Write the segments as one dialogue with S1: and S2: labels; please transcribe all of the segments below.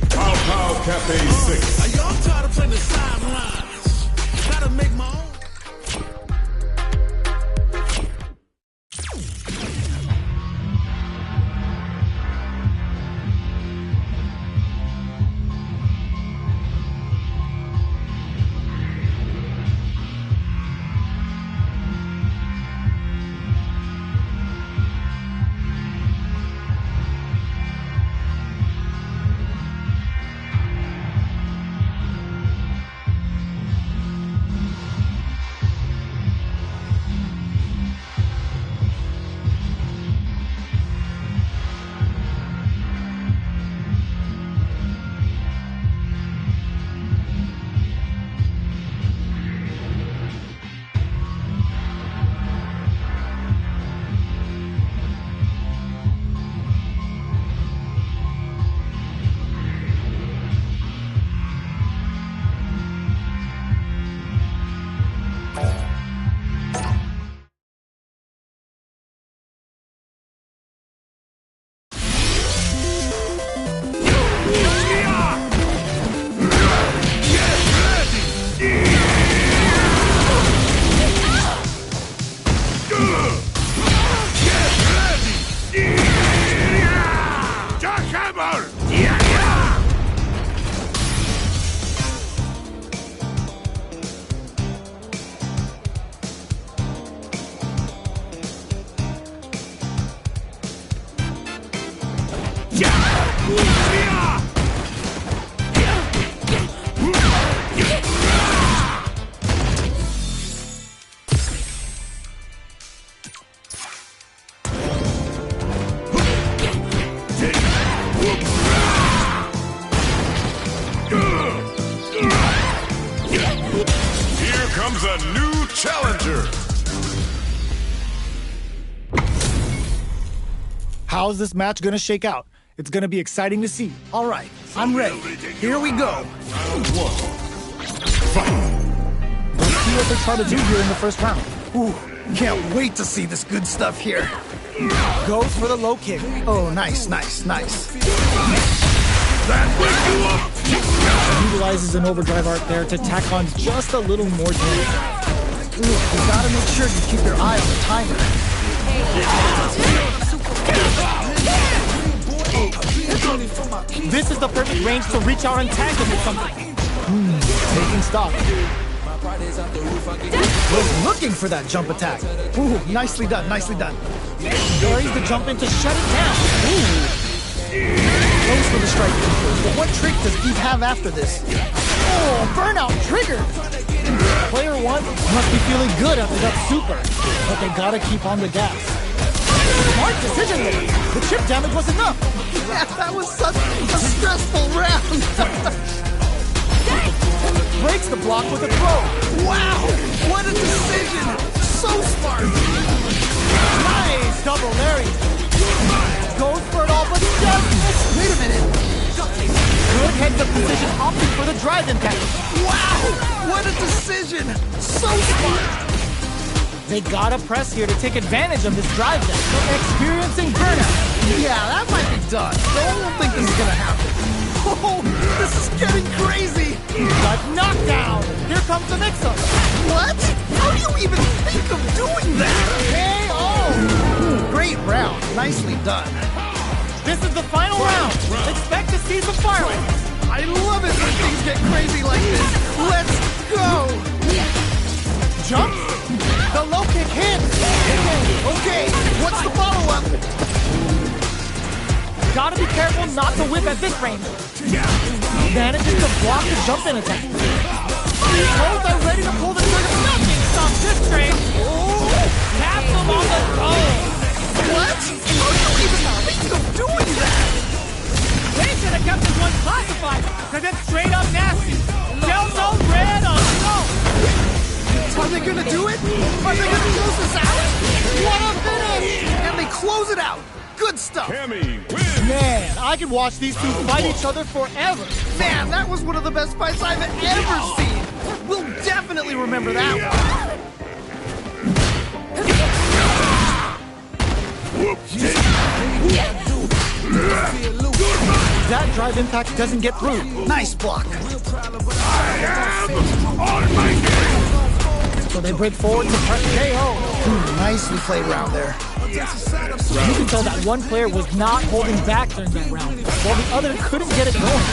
S1: Pow Pow Cafe 6.
S2: Y'all tired of playing the sidelines? Gotta make my own.
S1: Comes a new challenger.
S3: How's this match gonna shake out? It's gonna be exciting to see. All right, I'm ready. Here we go.
S1: Round 1. Fight.
S3: Let's see what they're trying to do here in the first round. Ooh, can't wait to see this good stuff here. Goes for the low kick. Oh, nice.
S1: That will you up.
S3: Utilizes an overdrive art there to tack on just a little more damage. Ooh, you gotta make sure you keep your eye on the timer. This is the perfect range to reach out and tag them with something. Taking stock. Was looking for that jump attack. Ooh, nicely done. Parries the jump in to shut it down. Ooh. Goes for the strike. But what trick does Steve have after this? Oh, burnout triggered! Player 1 must be feeling good after that super, but they gotta keep on the gas. Smart decision making. The chip damage was enough. Yeah, that was such a stressful round. Breaks the block with a throw. Wow, what a decision! So smart. Nice double Larry. Goes for it all, but just wait a minute. Good heads up position, opting for the drive impact. Wow, what a decision! So smart. They gotta press here to take advantage of this drive deck. Experiencing burnout. Yeah, that might be done. Don't think this is gonna happen. Oh, this is getting crazy. Got knocked down. Here comes the mix-up. What? How do you even think of doing that? KO. Great round. Nicely done. This is the final round. Expect to see some fireworks. I love it when things get crazy like this. Let's go. Jump. The low kick hits. Okay, what's the follow-up? Gotta be careful not to whip at this range. Manages to block the jump-in attack. Both are ready to pull the trigger. Nothing stops this train. Taps him on the toe. What? How do you even think of doing that? They should have kept this one classified, because it's straight up nasty. Delta red on no. Are they gonna do it? Are they gonna close this out? What a finish! And they close it out. Good stuff.
S1: Cammy wins.
S3: Man, I could watch these two fight each other forever. Man, that was one of the best fights I've ever seen. We'll definitely remember that one. That drive impact doesn't get through. Nice block.
S1: I am on my game.
S3: So they break forward to press KO. Nicely played round there. You can tell that one player was not holding back during that round, while the other couldn't get it going.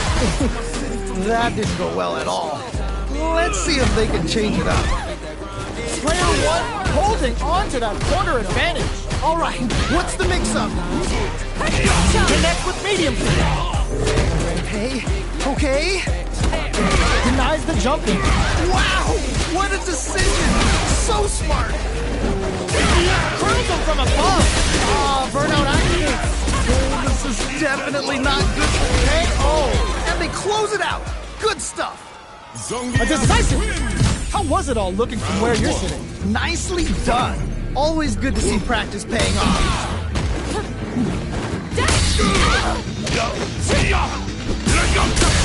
S3: That didn't go well at all. Let's see if they can change it up. Player one holding on to that corner advantage. All right, what's the mix-up? Connect with medium. Okay. Denies the jumping. Wow, what a decision. So smart. Curls him from above. Burnout activates. Oh, this is definitely not good for KO. And they close it out. Good stuff. A decisive. How was it all looking from where you're sitting? Nicely done. Always good to see practice paying off.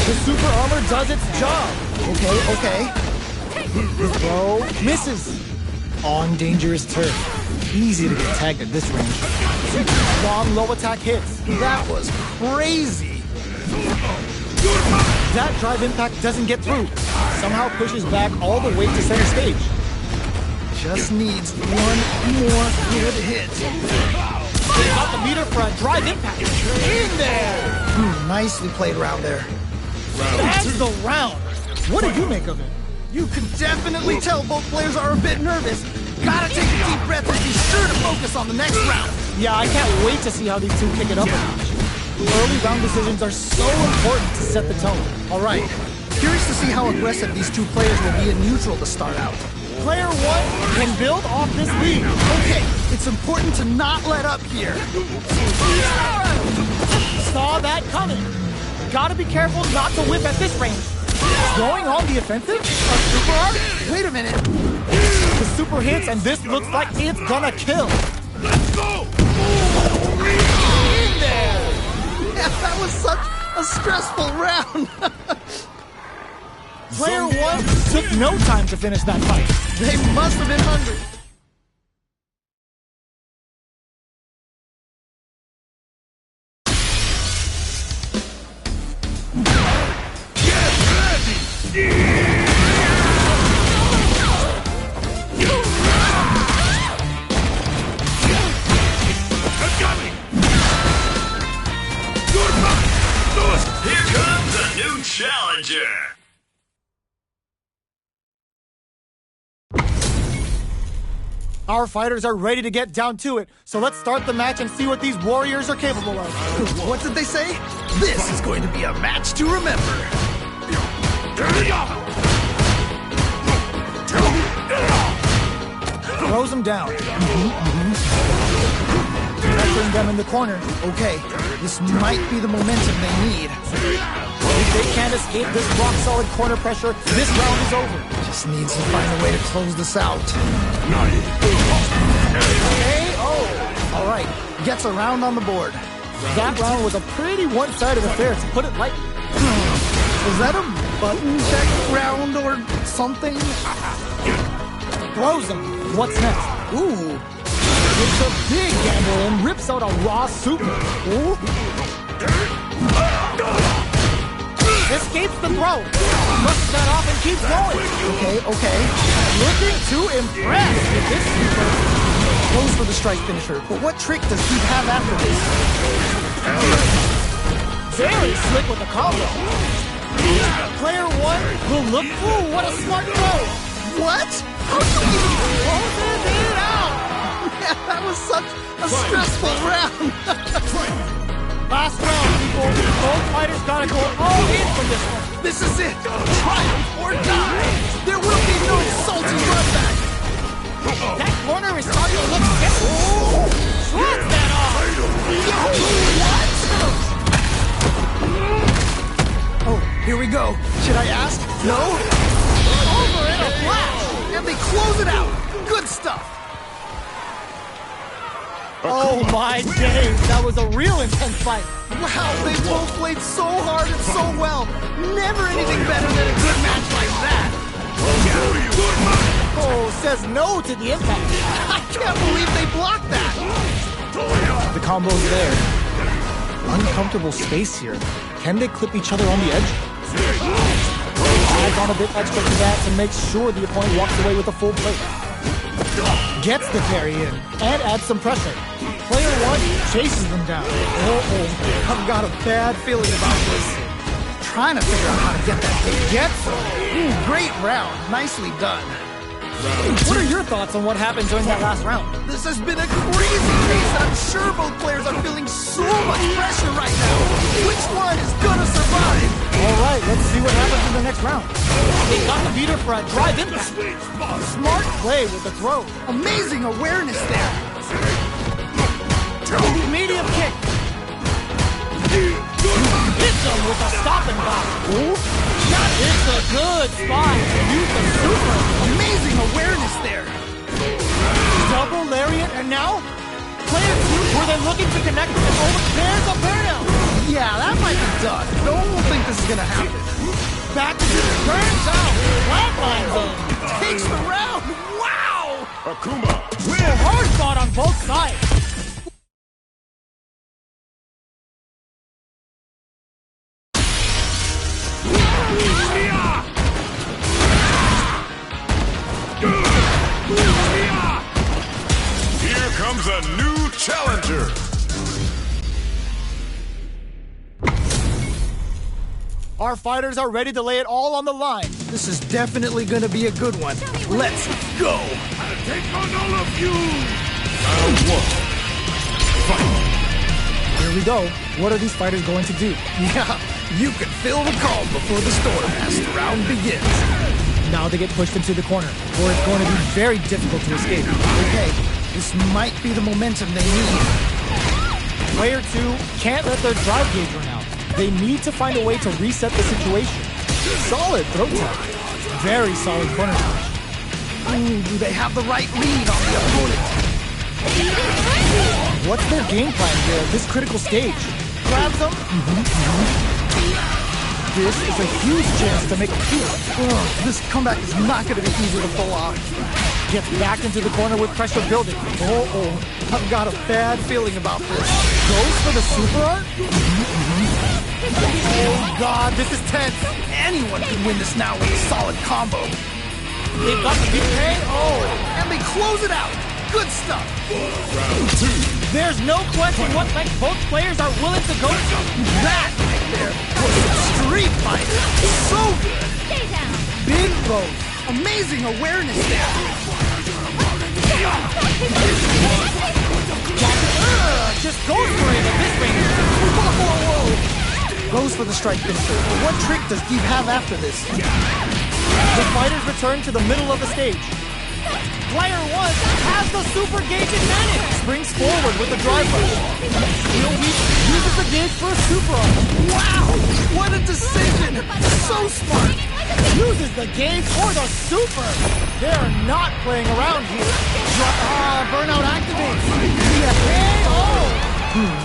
S3: The super armor does its job. Okay. The throw misses. On dangerous turf. Easy to get tagged at this range. Long low attack hits. That was crazy. That drive impact doesn't get through. Somehow pushes back all the way to center stage. Just needs one more good hit. They got the meter for a drive impact. In there! Nicely played round there. That's the round. What did you make of it? You can definitely tell both players are a bit nervous. Gotta take a deep breath and be sure to focus on the next round. Yeah, I can't wait to see how these two kick it up. Early round decisions are so important to set the tone. All right. Curious to see how aggressive these two players will be in neutral to start out. Player one can build off this lead. Okay, it's important to not let up here. Saw that coming. Gotta be careful not to whip at this range. Going on the offensive? A super art? Wait a minute. The super hits, and this looks like it's gonna kill.
S1: Let's go!
S3: In there! Yeah, that was such a stressful round. Player one took no time to finish that fight. They must have been hungry.
S1: Here comes a new challenger.
S3: Our fighters are ready to get down to it, so let's start the match and see what these warriors are capable of. What did they say? This is going to be a match to remember. Throws them down. Pressuring them in the corner. Okay, this might be the momentum they need. If they can't escape this rock-solid corner pressure, this round is over. Just needs to find a way to close this out. All right, gets a round on the board. That round was a pretty one-sided affair, to put it lightly. Was that a button check round or something? Throws him. What's next? Ooh. It's a big gamble and rips out a raw super. Ooh. Escapes the throw. Brushes that off and keeps going. Okay. Looking to impress with this super. Goes for the strike finisher, but what trick does he have after this? Very slick with the combo. Player one will look. Ooh, what a smart throw. What? How did he close it out? Yeah, that was such a stressful round. Last round, people. Both fighters gotta go all in for this one. This is it. Triumph or die. There will be no salty run back. That corner is starting to look scary. Shreds that off. What? Oh, here we go. Should I ask? No? Over in a flash. And they close it out. Good stuff. Oh my days, that was a real intense fight. Wow, they both played so hard and so well. Never anything better than a good match like that. Oh, says no to the impact. I can't believe they blocked that. The combo's there. Uncomfortable space here. Can they clip each other on the edge? Adds on a bit extra to that to make sure the opponent walks away with a full plate. Gets the parry in and adds some pressure. Player 1 chases them down. I've got a bad feeling about this. Trying to figure out how to get that thing. Gets them. Great round. Nicely done. What are your thoughts on what happened during that last round? This has been a crazy pace, and I'm sure both players are feeling so much pressure right now. Which one is gonna survive? All right, let's see what happens in the next round. They got the beater for a drive impact. Smart play with the throw. Amazing awareness there. Medium kick. Hits him with a stop and block. That is a good spot. Use the super. Amazing awareness there. Double lariat, and now player 2, were they looking to connect with an over? There's a burnout. Yeah, that might be done. No one will think this is gonna happen. Back to the turns out. Flatlines him. Takes the round. Wow.
S1: Akuma.
S3: Real hard fought on both sides.
S1: Here comes a new challenger.
S3: Our fighters are ready to lay it all on the line. This is definitely gonna be a good one. Let's go.
S1: I'll take on all of you.
S2: Round 1. Fight.
S3: Here we go. What are these fighters going to do?
S4: Yeah, you can feel the calm before the storm as the round begins.
S3: Now they get pushed into the corner, where it's going to be very difficult to escape.
S4: Okay, this might be the momentum they need.
S3: Player 2 can't let their drive gauge run out. They need to find a way to reset the situation. Solid throat tap. Very solid corner punch.
S4: Ooh, do they have the right read on the opponent?
S3: What's their game plan here at this critical stage? Grabs them. This is a huge chance to make a feat.
S4: This comeback is not going to be easy to pull off.
S3: Gets back into the corner with pressure building.
S4: I've got a bad feeling about this.
S3: Goes for the super art?
S4: Oh God, this is tense. Anyone can win this now with a solid combo.
S3: They've got the big pay.
S4: And they close it out. Good stuff.
S1: Round 2.
S3: There's no question what length both players are willing to go to.
S4: That right there was extreme fighter. So good.
S5: Stay down.
S4: Big both. Amazing awareness there.
S3: Just goes for it at this range.
S4: Whoa. Goes for the strike finisher. What trick does Steve have after this?
S3: The fighters return to the middle of the stage. Player 1 has the super gauge advantage. Springs forward with the drive rush. Real weak uses the gauge for a super arm.
S4: Wow! What a decision! So smart!
S3: Uses the gauge for the super. They're not playing around here. Burnout activates.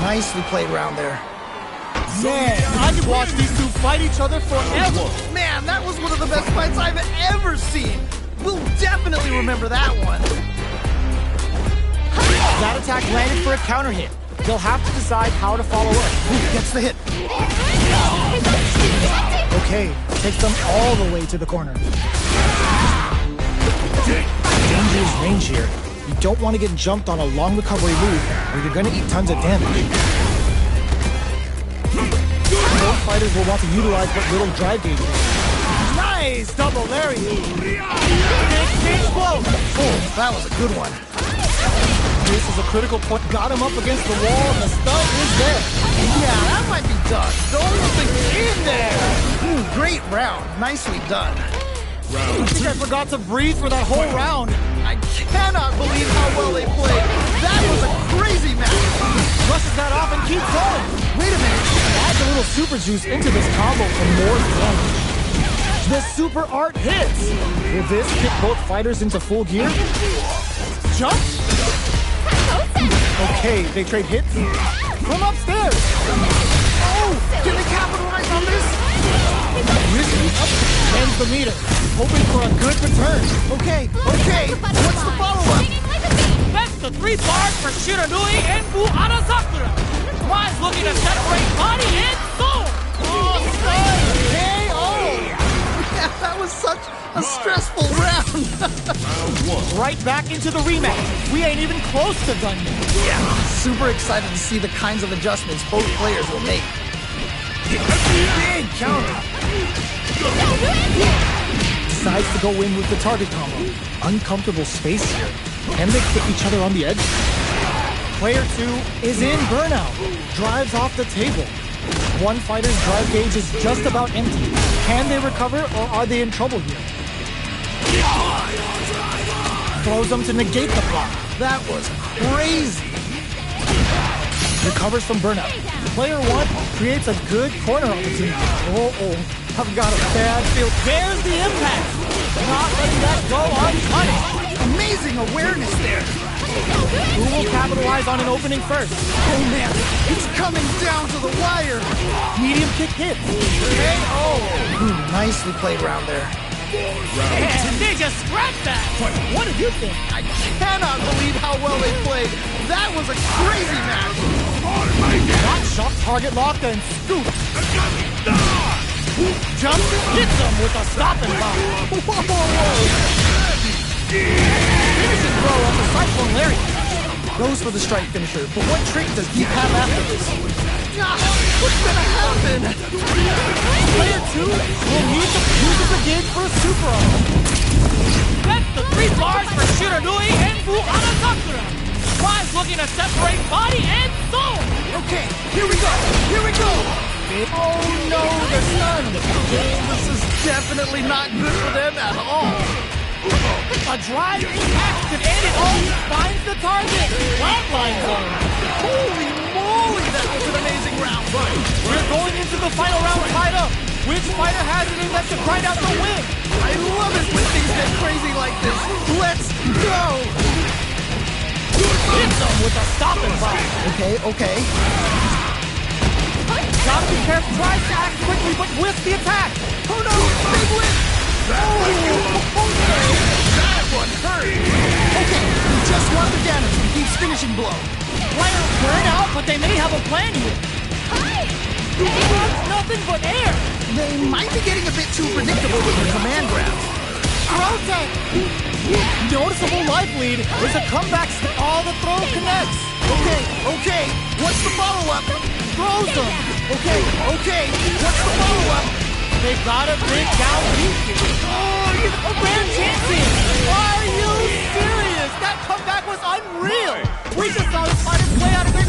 S4: Nicely played around there.
S3: Man, I could watch these two fight each other forever.
S4: Man, that was one of the best fights I've ever seen. We'll definitely remember that one.
S3: That attack landed for a counter hit. They'll have to decide how to follow up.
S4: Gets the hit.
S3: Okay, takes them all the way to the corner. Dangerous range here. You don't want to get jumped on a long recovery move, or you're going to eat tons of damage. Both fighters will want to utilize what little drive gauge is. Nice double lariat. Big blow.
S4: That was a good one.
S3: This is a critical point. Got him up against the wall, and the stun is there.
S4: Yeah, that might be done. Don't think in there. Great round. Nicely done.
S3: I think I forgot to breathe for that whole round.
S4: I cannot believe how well they played. That was a crazy match.
S3: Rushes that off and keeps going.
S4: Wait a minute.
S3: Adds a little super juice into this combo for more damage. The super art hits. Will this kick both fighters into full gear? Jump. Okay, they trade hits from upstairs.
S4: Oh, can they capitalize on this?
S3: Risky up ends the meter, hoping for a good return.
S4: Okay. What's the follow-up?
S3: That's the 3 bars for Shiranui and Bu Arasakura. Wise looking to separate body and soul.
S4: A stressful round.
S3: Right back into the rematch. We ain't even close to done yet.
S4: Yeah, super excited to see the kinds of adjustments both players will make. Big counter.
S3: Decides to go in with the target combo. Uncomfortable space here. Can they put each other on the edge? Player 2 is in burnout. Drives off the table. One fighter's drive gauge is just about empty. Can they recover or are they in trouble here? Throws them to negate the block.
S4: That was crazy.
S3: Recovers from burnout. Player 1 creates a good corner opportunity. I've got a bad feel. There's the impact. Not letting that go unpunished.
S4: Amazing awareness there.
S3: Who will capitalize on an opening first?
S4: Oh man, it's coming down to the wire.
S3: Medium kick hits. KO.
S4: Nicely played round there.
S3: And they just scrapped that. What did you think?
S4: I cannot believe how well they played. That was a crazy match.
S3: Got shot, target locked, and scoop. Jumps, hits him with a stop and block. Finishes throw on the Cyclone Lariat. Goes for the strike finisher, but what trick does Deep have after this?
S4: What's gonna happen?
S3: Player 2 will need to use the gauge for a super arm. That's the 3 bars for Shiranui and Fu Anasakura. Prize looking to separate body and soul.
S4: Okay, here we go. Here we go.
S3: Oh no, the stun.
S4: This is definitely not good for them at all.
S3: A drive impact could end it all. Finds the target. Flatline zone.
S4: Holy moly, that was an amazing round.
S3: We're going into the final round tied up. Which fighter has it in them to grind out the win?
S4: I love it when things get crazy like this. Let's go.
S3: Hits them with a stop and block.
S4: Okay.
S3: Gotta be careful. Tries to act quickly, but with the attack.
S4: Oh no, big win. That one hurt. Okay, he just won the damage and keeps finishing blow.
S3: Players burn out, but they may have a plan here. Nothing but air.
S4: They might be getting a bit too predictable with their command grabs.
S3: Rotate. Noticeable life lead is a comeback. All the throw connects.
S4: Okay. What's the follow-up?
S3: Throws them.
S4: Okay. What's the follow-up?
S3: They've got a big down beat here. Oh, a rare chancing. Are you serious? That comeback was unreal. We just saw this fighter play out of their...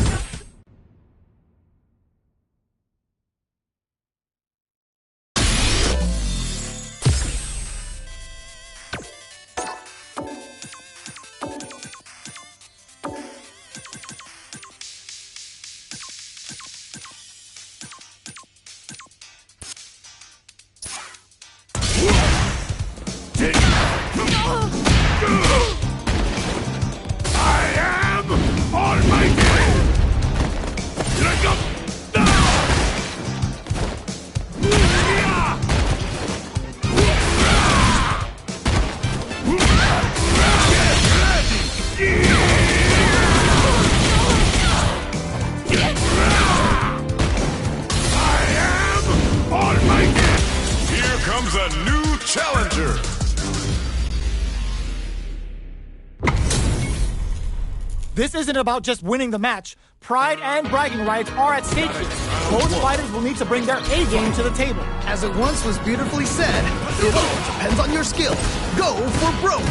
S3: This isn't about just winning the match. Pride and bragging rights are at stake here. Both fighters will need to bring their A-game to the table.
S4: As it once was beautifully said, it all depends on your skill. Go for broke.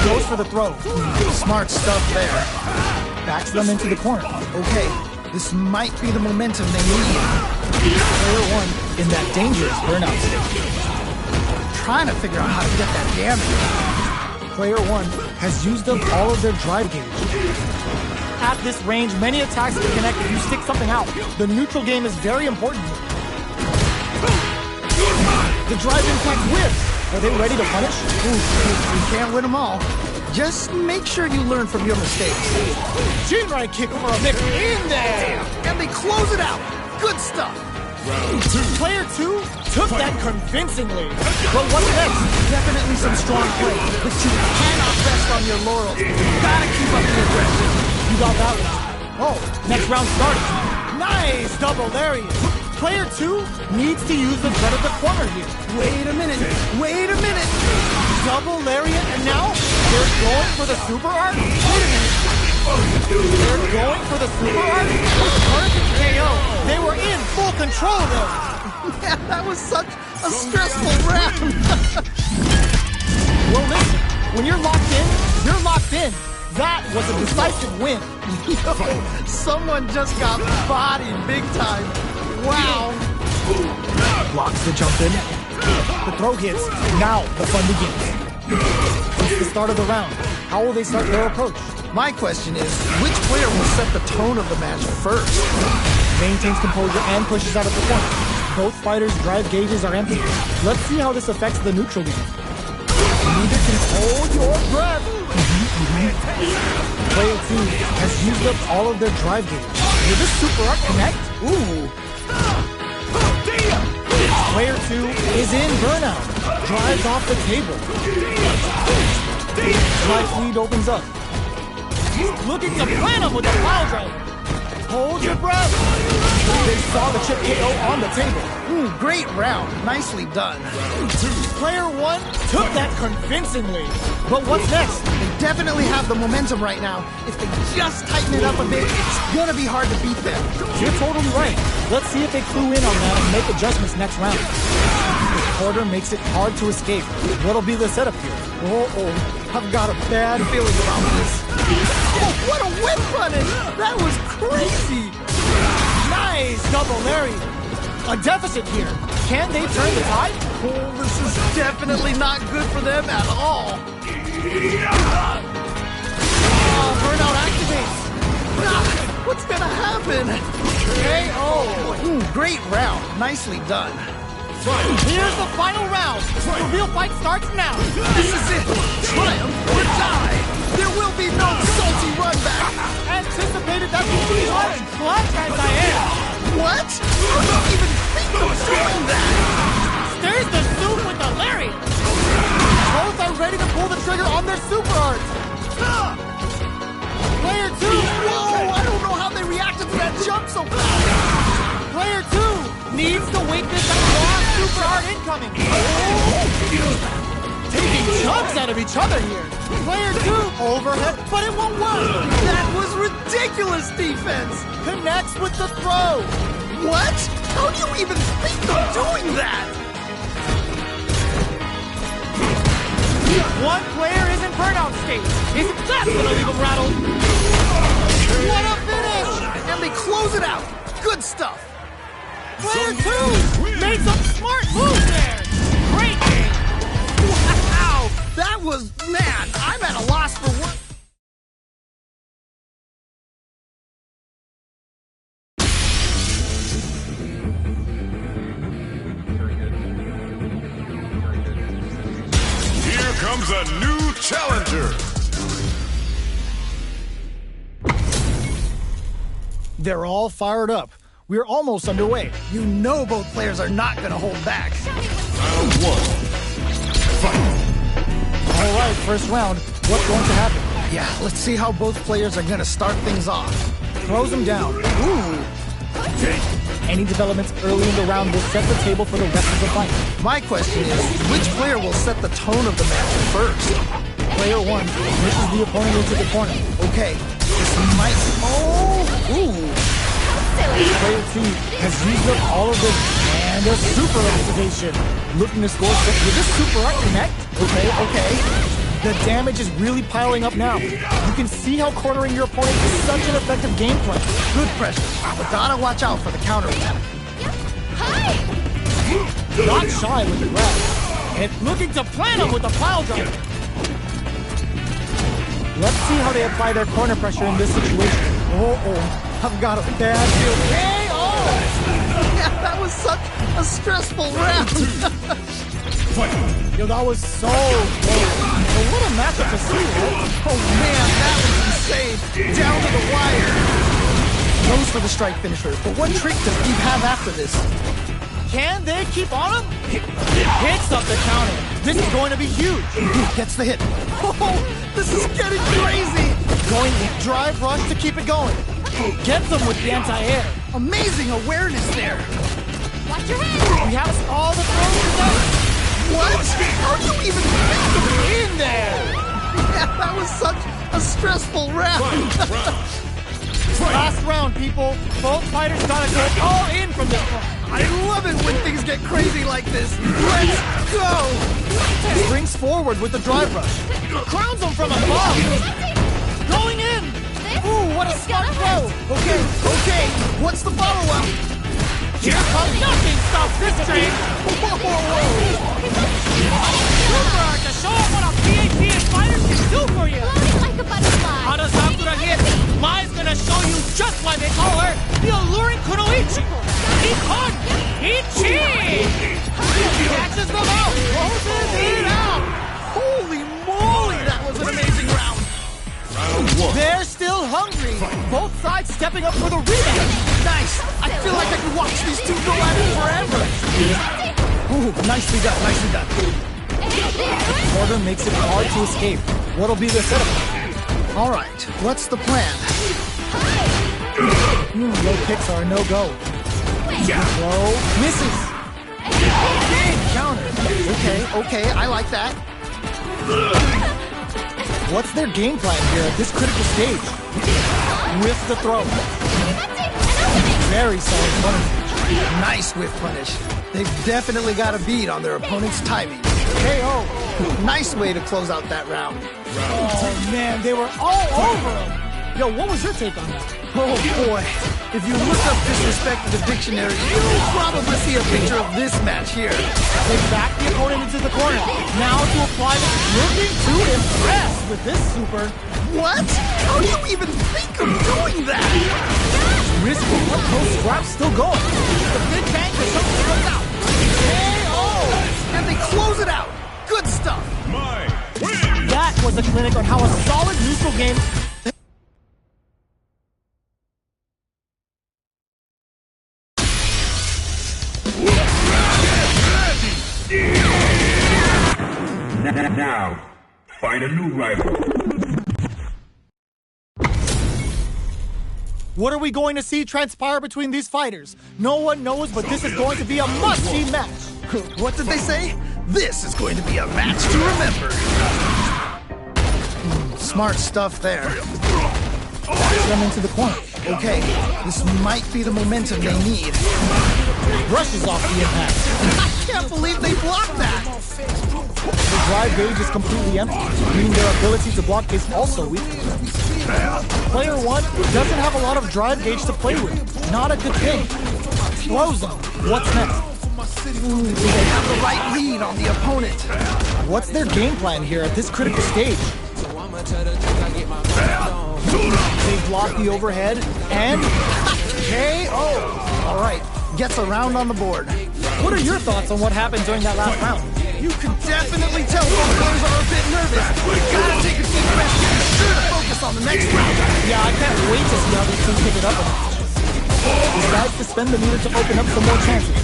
S3: Goes for the throw.
S4: Smart stuff there.
S3: Backs them into the corner.
S4: Okay, this might be the momentum they need.
S3: Player 1 in that dangerous burnout state.
S4: Trying to figure out how to get that damage.
S3: Player 1 has used up all of their drive gauge. At this range, many attacks can connect if you stick something out. The neutral game is very important. The drive impact whiffs. Are they ready to punish?
S4: You can't win them all. Just make sure you learn from your mistakes.
S3: Shinrai kick for a mix in there!
S4: And they close it out. Good stuff.
S1: Round 2.
S3: Player 2 took that convincingly. But what's next?
S4: Definitely some strong play, but you cannot rest on your laurels. You gotta keep up the aggression.
S3: You got that one. Oh, next round started. Nice double lariat. Player 2 needs to use the threat of the corner here.
S4: Wait a minute.
S3: Double lariat, and now they're going for the super art? Wait a minute. They're going for the super art? Perfect KO. They were in full control there.
S4: Man, that was such a stressful round.
S3: Well, listen, when you're locked in, you're locked in. That was a decisive win.
S4: Someone just got bodied big time. Wow.
S3: Blocks the jump in. The throw hits. Now the fun begins. It's the start of the round. How will they start their approach?
S4: My question is, which player will set the tone of the match first?
S3: Maintains composure and pushes out of the corner. Both fighters' drive gauges are empty. Let's see how this affects the neutral game. You need to control your breath. Player 2 has used up all of their drive gauges. Will this super art connect? Ooh. Player 2 is in burnout. Drives off the table. Drive lead opens up. Looking to plan him with a pile driver. Hold your breath. They saw the chip KO on the table.
S4: Great round. Nicely done.
S3: Player 1 took that convincingly. But what's next?
S4: They definitely have the momentum right now. If they just tighten it up a bit, it's gonna be hard to beat them.
S3: You're totally right. Let's see if they clue in on that and make adjustments next round. The quarter makes it hard to escape. What'll be the setup here? I've got a bad feeling about this.
S4: Oh, what a whip punish! That was crazy!
S3: Nice double lariat. A deficit here. Can they turn the tide?
S4: Oh, this is definitely not good for them at all.
S3: Burnout activates.
S4: What's gonna happen?
S3: KO.
S4: Great round. Nicely done.
S3: Here's the final round. The real fight starts now.
S4: This is it. Triumph or die. There will be no salty run back.
S3: Anticipated that one clutch as I am.
S4: What? How do you even think of doing that?
S3: There's the soup with the lariat. Both are ready to pull the trigger on their super arts. Player 2.
S4: Whoa, I don't know how they reacted to that jump so fast.
S3: Player 2 needs to witness that last super art incoming. Taking chunks out of each other here. Player 2 overhead, but it won't work.
S4: That was ridiculous defense.
S3: Connects with the throw.
S4: What? How do you even think of doing that?
S3: One player is in burnout state. Is that gonna leave him rattled? What a finish!
S4: And they close it out. Good stuff.
S3: Player 2 made some smart moves there. Great game.
S4: Wow! That was, man, I'm at a loss for words.
S1: Here comes a new challenger.
S3: They're all fired up. We're almost underway.
S4: You know both players are not going to hold back.
S1: Round 1. Fight.
S3: All right, first round. What's going to happen?
S4: Yeah, let's see how both players are going to start things off.
S3: Throws him down.
S4: Ooh.
S3: Any developments early in the round will set the table for the rest of the fight.
S4: My question is, which player will set the tone of the match first?
S3: Player 1 pushes the opponent into the corner.
S4: Okay, this might... Oh! Ooh!
S3: Player 2 has used up all of this and a super activation. Looking to score. Will this super art connect?
S4: Okay.
S3: The damage is really piling up now. You can see how cornering your opponent is such an effective game plan.
S4: Good pressure, but gotta watch out for the counter attack.
S3: Not shy with the grab. And looking to plan him with the pile driver. Let's see how they apply their corner pressure in this situation. I've got a bad feeling.
S4: Yeah, that was such a stressful round.
S3: Yo, that was so close. But what a matchup to see, right?
S4: Oh man, that was insane. Down to the wire. Goes for the strike finisher, but what trick does Steve have after this?
S3: Can they keep on him? Hits up the counter. This is going to be huge.
S4: Gets the hit. Oh, this is getting crazy.
S3: Going drive rush to keep it going. Gets him with the anti-air.
S4: Amazing awareness there.
S5: Watch your head!
S3: We have all the throws today.
S4: What? How do you even think of it?
S3: In there!
S4: Yeah, that was such a stressful round.
S3: Last round, people. Both fighters gotta go all in from this one.
S4: I love it when things get crazy like this. Let's go!
S3: Springs forward with the drive rush. Crowns him from above. Going in! Ooh, what a smart throw!
S4: Okay, what's the follow-up?
S3: Here comes nothing stops this train! Gilbert, to show off what a PAP and fighter can do for you!
S5: Floating like a butterfly!
S3: How does Sakura hit? Mai's gonna show you just why they call her the alluring Kunoichi! Ikon! Ichi! Catches them out! Closes it out!
S4: Holy moly, that was an amazing round!
S3: They're still hungry! Both sides stepping up for the rematch!
S4: Nice! I feel like I could watch these two go at it forever! Ooh, nicely done, nicely done.
S3: Order makes it hard to escape. What'll be the setup?
S4: All right, what's the plan?
S3: Low kicks are a no-go. Throw misses. Counter.
S4: Okay, I like that.
S3: What's their game plan here at this critical stage? Whiff the throw. Very solid punish.
S4: Nice whiff punish. They've definitely got a beat on their opponent's timing.
S3: KO.
S4: Nice way to close out that round.
S3: Oh man, they were all over him. Yo, what was your take on that?
S4: Oh boy, if you look up disrespect in the dictionary, you'll probably see a picture of this match here.
S3: They back the opponent into the corner. Now to apply the looking to impress with this super.
S4: What? How do you even think of doing that?
S3: Risky, but those scraps still going. The big bang is something comes out. KO!
S4: And they close it out. Good stuff.
S3: That was a clinic on how a solid neutral game.
S1: Now, find a new rival.
S3: What are we going to see transpire between these fighters? No one knows, but this is going to be a must-see match.
S4: What did they say? This is going to be a match to remember. Smart stuff there.
S3: Backs them into the corner.
S4: Okay, this might be the momentum they need.
S3: Brushes off the impact.
S4: I can't believe they blocked that!
S3: The drive gauge is completely empty, meaning their ability to block is also weak. Player 1 doesn't have a lot of drive gauge to play with. Not a good thing. Throws them. What's next?
S4: Ooh, they have the right read on the opponent.
S3: What's their game plan here at this critical stage? They block the overhead and KO.
S4: All right, gets a round on the board.
S3: What are your thoughts on what happened during that last round?
S4: You can definitely tell both players are a bit nervous. Gotta take a deep breath and be sure to focus on the next round.
S3: Yeah, I can't wait to see how these two pick it up. Decides to spend the meter to open up some more chances.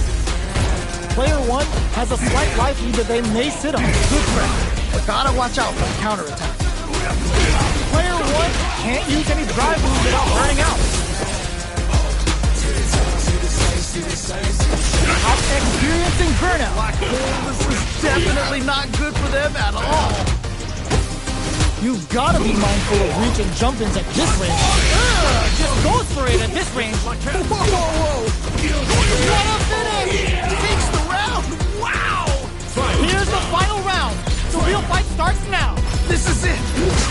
S3: Player 1 has a slight life lead that they may sit on.
S4: Good threat, but gotta watch out for the counterattack.
S3: Player 1 can't use any drive moves without burning out. Out experiencing burnout.
S4: This is definitely not good for them at all.
S3: You've got to be mindful of reach and jump-ins at this range. Just goes for it at this range.
S4: Whoa! What a finish! Takes the round! Wow!
S3: Here's the final round. The real fight starts now.
S4: This is it!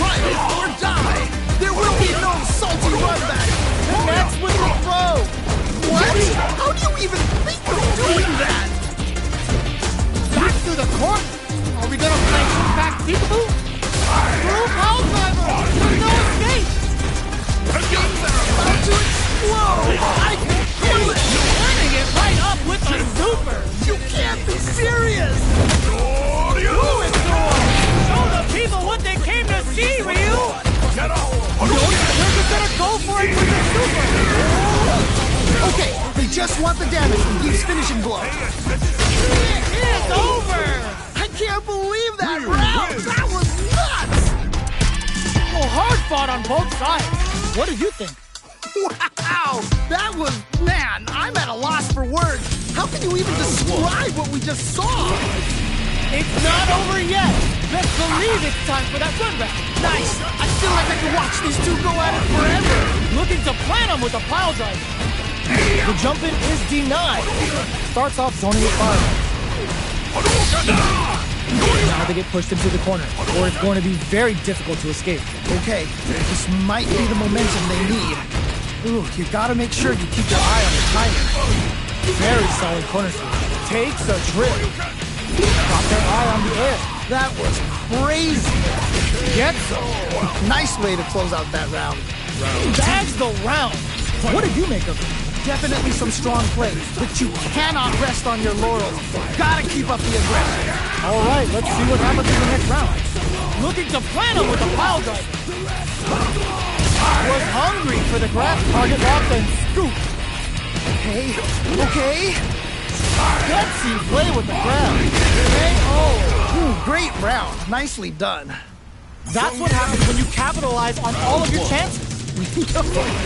S4: Try it or die! There will be no salty run back!
S3: Next with the throw.
S4: What? How do you even think of doing that?
S3: Back to the court. Are we gonna play back peekaboo? Through power driver. There's no escape.
S4: The guns are about to explode! I can feel it!
S3: Turning it right up with the super.
S4: You can't be serious!
S3: Through it through. Show the people what they came to see, Ryu. They're just gonna go for it with the super.
S4: Okay, they just want the damage from Geef's finishing blow.
S3: It's over.
S4: I can't believe that round! That was nuts!
S3: Oh, hard fought on both sides. What do you think?
S4: Wow! That was... Man, I'm at a loss for words. How How can you even describe what we just saw?
S3: It's not over yet. Best believe it's time for that run back.
S4: Nice! I feel like I could watch these two go at it forever.
S3: Looking to plant him with a pile driver. The jump in is denied. Starts off zoning with fireballs. Now they get pushed into the corner, or it's going to be very difficult to escape.
S4: Okay, this might be the momentum they need. Ooh, you gotta make sure you keep your eye on the timing.
S3: Very solid corner switch. Takes a trip. Got their eye on the air.
S4: That was crazy.
S3: Gets him.
S4: Nice way to close out that round.
S3: Bags the round. What did you make of it?
S4: Definitely some strong plays, but you cannot rest on your laurels. Gotta keep up the aggression.
S3: All right, let's see what happens in the next round. Looking to plant him with a pile driver. Was hungry for the grab. Target locked and scoop.
S4: Okay.
S3: Gutsy play with the grab.
S4: Ooh, great round. Nicely done.
S3: That's what happens when you capitalize on all of your chances.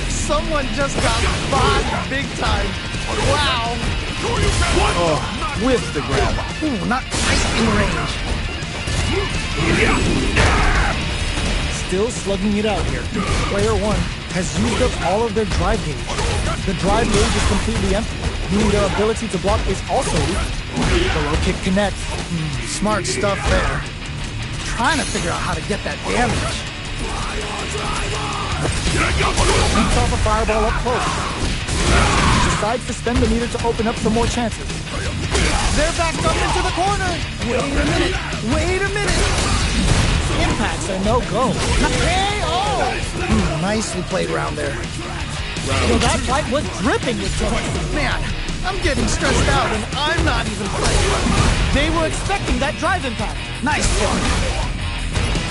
S4: Someone just got bodied big time. Wow.
S3: With the grab.
S4: Ooh, not quite in range.
S3: Still slugging it out here. Player one has used up all of their drive gauge. The drive gauge is completely empty, meaning their ability to block is also weak. The low kick connects.
S4: Smart stuff there. Trying to figure out how to get that damage.
S3: Beats off a fireball up close. Decides to spend the meter to open up some more chances. They're backed up into the corner.
S4: Wait a minute.
S3: Impacts are no go. KO!
S4: Nicely played round there.
S3: So that fight was dripping with trouble.
S4: Man, I'm getting stressed out and I'm not even playing.
S3: They were expecting that drive impact.
S4: Nice one.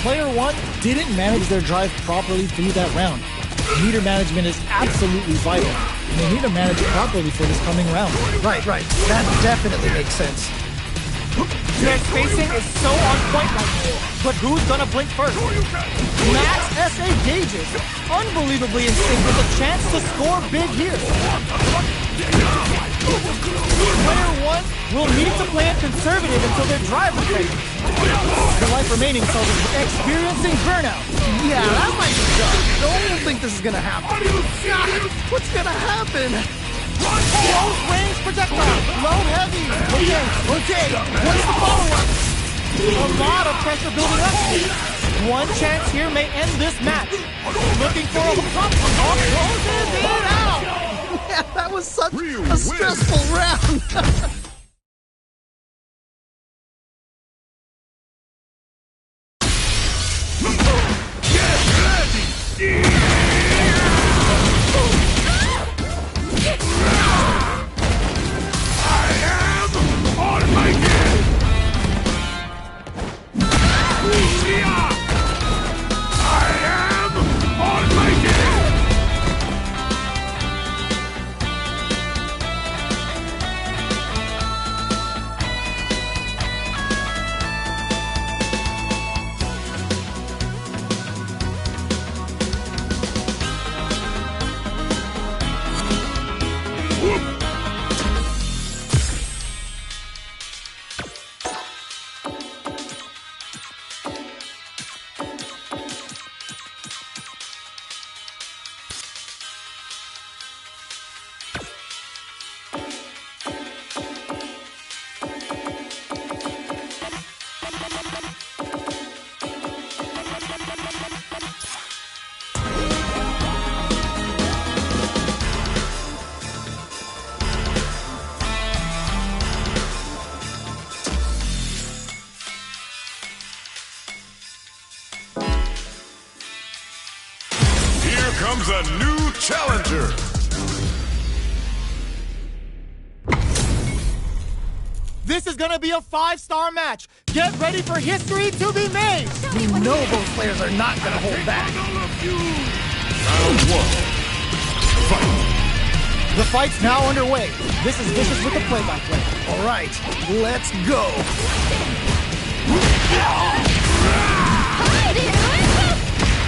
S3: Player one didn't manage their drive properly through that round. Meter management is absolutely vital, and they need to manage it properly for this coming round.
S4: Right. That definitely makes sense.
S3: Their spacing is so on point right now, but who's gonna blink first? Max SA gauges, unbelievably in sync with a chance to score big here. Player one will need to play it conservative until their drive is ready. The life remaining soldiers are experiencing burnout.
S4: Yeah, that might be done. Don't think this is gonna happen. What's gonna happen?
S3: Close range projectile, low heavy. Okay, what's the follow-up? A lot of pressure building up. One chance here may end this match. Looking for a pump. Closes it out.
S4: Yeah, that was such a stressful round.
S5: Comes a new challenger.
S3: This is gonna be a 5-star match. Get ready for history to be made.
S4: We know those players are not gonna hold back.
S5: Round one. Fight.
S3: The fight's now underway. This is Vicious with the play-by-play.
S4: All right, let's go.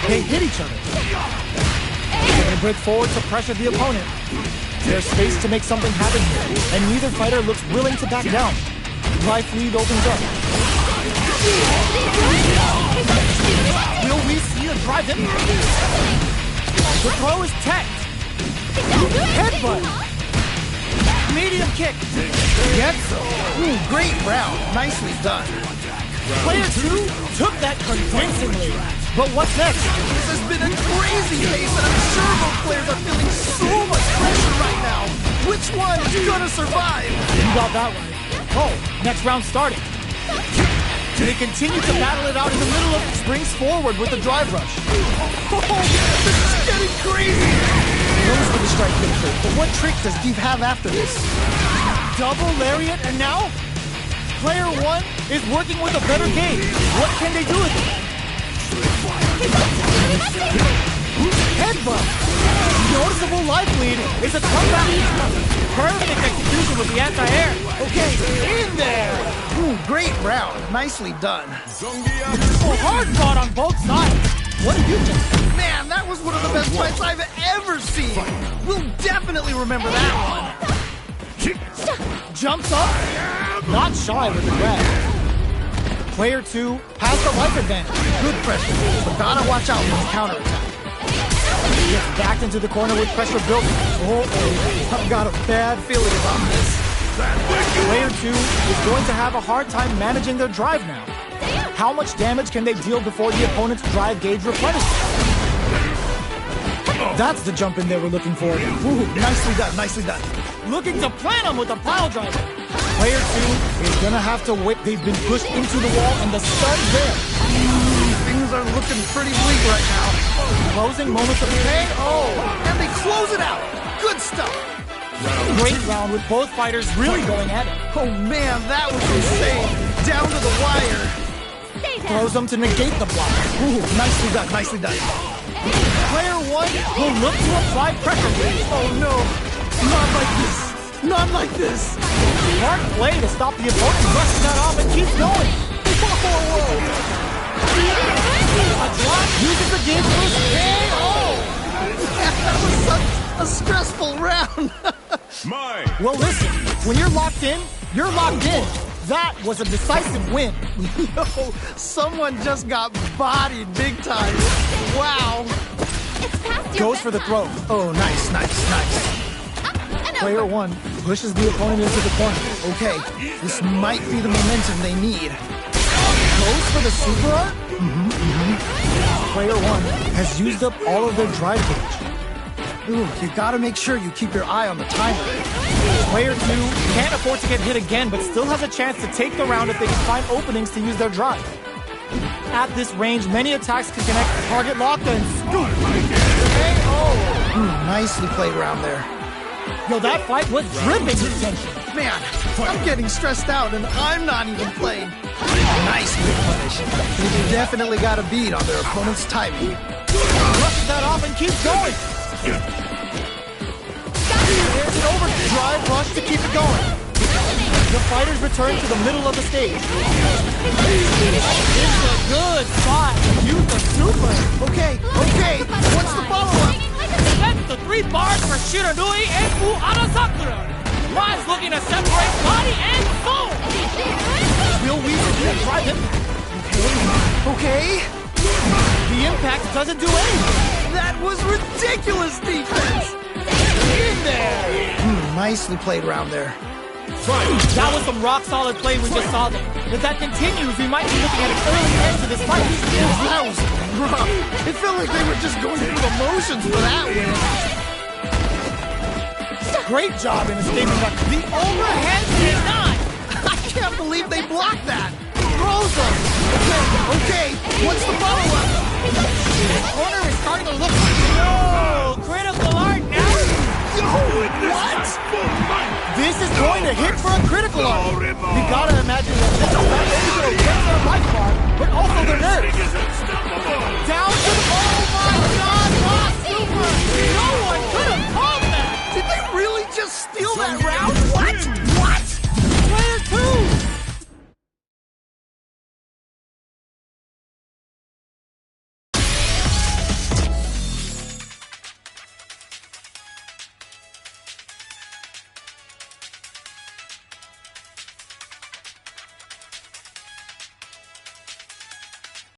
S3: They hit each other. They're gonna break forward to pressure the opponent.
S4: There's space to make something happen here, and neither fighter looks willing to back down. Life lead opens up. Will we see a drive in? The throw is teched. Headbutt. Medium kick. Gets him. Great round. Nicely done. Player 2 took that convincingly. But what's next? This has been a crazy pace, and I'm sure both players are feeling so much pressure right now. Which one is gonna survive? You got that one. Oh, next round starting. They continue to battle it out in the middle of springs forward with the drive rush. Oh, this is getting crazy. Goes for the strike finisher, but what trick does Deep have after this? Double lariat, and now player 1 is working with a better gauge. What can they do with it? Headbutt. Noticeable life lead is a comeback. Perfect execution with the anti-air. Okay, in there. Great round. Nicely done. Hard fought on both sides. What did you think? Man, that was one of the best fights I've ever seen. We'll definitely remember that one. Jumps up. Not shy with the grab. Player 2 has the life advantage. Good pressure, but gotta watch out for his counterattack. Gets backed into the corner with pressure building. I've got a bad feeling about this. Player 2 is going to have a hard time managing their drive now. How much damage can they deal before the opponent's drive gauge replenishes? That's the jump in they were looking for. Ooh, nicely done, nicely done. Looking to plant him with a pile driver. Player 2 is gonna have to wait. They've been pushed into the wall and the sun's there. Things are looking pretty bleak right now. Closing moments of pain. Oh, and they close it out. Good stuff. Great round with both fighters really going at it. Oh man, that was insane. Down to the wire. Throws them to negate the block. Ooh, nicely done, nicely done. Player 1 will look to apply pressure. Oh no, not like this. Not like this. Hard play to stop the opponent brushing that off and keeps going. Whoa. A drop uses the game for pain. Oh, that was such a stressful round. Well, listen, when you're locked in, you're locked in. That was a decisive win. Yo, someone just got bodied big time. Wow. Goes for the throw. Oh, nice. Player 1 pushes the opponent into the corner. Okay, this might be the momentum they need. Goes for the super art? Player 1 has used up all of their drive gauge. Ooh, you gotta make sure you keep your eye on the timer. Player 2 can't afford to get hit again, but still has a chance to take the round if they can find openings to use their drive. At this range, many attacks can connect, target locked, and scoop. Nicely played round there. Yo, that fight was dripping with tension. Man, I'm getting stressed out, and I'm not even playing. Nice quick punish. They've definitely got a beat on their opponent's timing. Brushes that off and keeps going. There's an overdrive rush to keep it going. The fighters return to the middle of the stage. It's a good spot. Use the super. Okay. What's the follow-up? That's the 3 bars for Shiranui and Fu Arasakura. Ron's looking to separate body and soul. Will we drive him? Okay. The impact doesn't do anything. That was ridiculous defense. In there. Nicely played round there. That was some rock-solid play we just saw there. If that continues, we might be looking at an early end to this fight. That was rough. It felt like they were just going through the motions for that win. Great job in a statement like the overhead deny. I can't believe they blocked that. Throws them. Okay, what's the follow-up? The corner is starting to look like critical art now. What? This is going to hit for a critical art. You gotta imagine that this is not only going to get their life bar, but also their nerves.